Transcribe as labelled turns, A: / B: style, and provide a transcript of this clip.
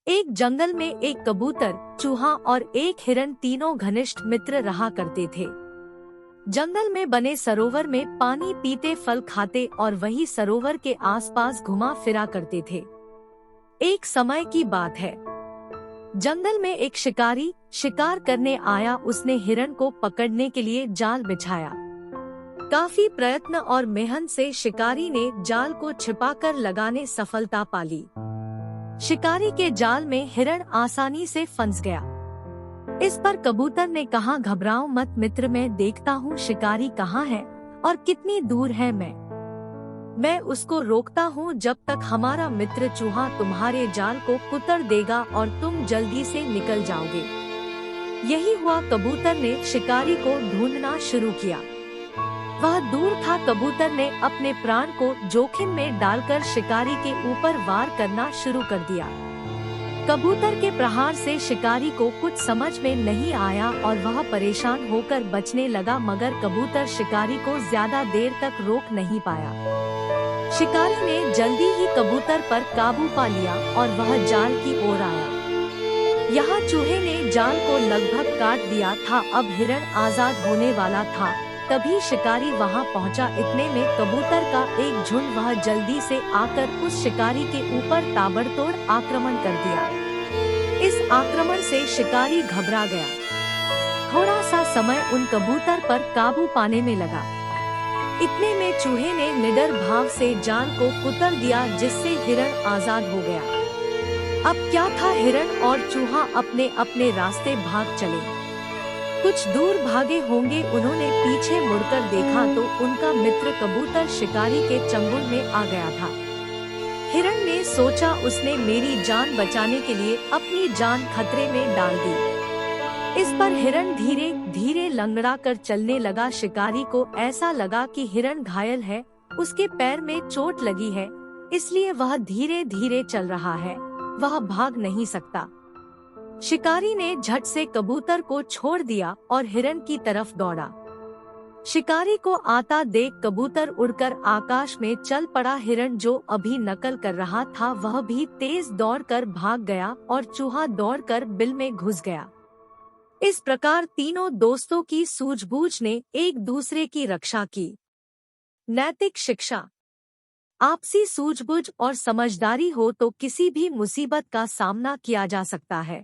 A: एक जंगल में एक कबूतर, चूहा और एक हिरण तीनों घनिष्ठ मित्र रहा करते थे। जंगल में बने सरोवर में पानी पीते, फल खाते और वही सरोवर के आसपास घुमा फिरा करते थे। एक समय की बात है, जंगल में एक शिकारी शिकार करने आया। उसने हिरण को पकड़ने के लिए जाल बिछाया। काफी प्रयत्न और मेहनत से शिकारी ने जाल को छिपाकर लगाने सफलता पाली। शिकारी के जाल में हिरण आसानी से फंस गया। इस पर कबूतर ने कहा, घबराओ मत मित्र, मैं देखता हूँ शिकारी कहाँ है और कितनी दूर है। मैं उसको रोकता हूँ जब तक हमारा मित्र चूहा तुम्हारे जाल को कुतर देगा और तुम जल्दी से निकल जाओगे। यही हुआ। कबूतर ने शिकारी को ढूंढना शुरू किया। वह दूर था। कबूतर ने अपने प्राण को जोखिम में डालकर शिकारी के ऊपर वार करना शुरू कर दिया। कबूतर के प्रहार से शिकारी को कुछ समझ में नहीं आया और वह परेशान होकर बचने लगा, मगर कबूतर शिकारी को ज्यादा देर तक रोक नहीं पाया। शिकारी ने जल्दी ही कबूतर पर काबू पा लिया और वह जाल की ओर आया। यहाँ चूहे ने जाल को लगभग काट दिया था। अब हिरण आजाद होने वाला था। तभी शिकारी वहां पहुंचा। इतने में कबूतर का एक झुंड वह जल्दी से आकर उस शिकारी के ऊपर ताबड़तोड़ आक्रमण कर दिया। इस आक्रमण से शिकारी घबरा गया। थोड़ा सा समय उन कबूतर पर काबू पाने में लगा। इतने में चूहे ने निडर भाव से जाल को कुतर दिया, जिससे हिरण आजाद हो गया। अब क्या था, हिरण और चूहा अपने अपने रास्ते भाग चले। कुछ दूर भागे होंगे। उन्होंने पीछे मुड़कर देखा तो उनका मित्र कबूतर शिकारी के चंगुल में आ गया था। हिरण ने सोचा, उसने मेरी जान बचाने के लिए अपनी जान खतरे में डाल दी। इस पर हिरण धीरे धीरे लंगड़ा कर चलने लगा। शिकारी को ऐसा लगा कि हिरण घायल है, उसके पैर में चोट लगी है, इसलिए वह धीरे धीरे चल रहा है, वह भाग नहीं सकता। शिकारी ने झट से कबूतर को छोड़ दिया और हिरण की तरफ दौड़ा। शिकारी को आता देख कबूतर उड़कर आकाश में चल पड़ा। हिरण जो अभी नकल कर रहा था वह भी तेज दौड़कर भाग गया और चूहा दौड़कर बिल में घुस गया। इस प्रकार तीनों दोस्तों की सूझबूझ ने एक दूसरे की रक्षा की। नैतिक शिक्षा। आपसी सूझबूझ और समझदारी हो तो किसी भी मुसीबत का सामना किया जा सकता है।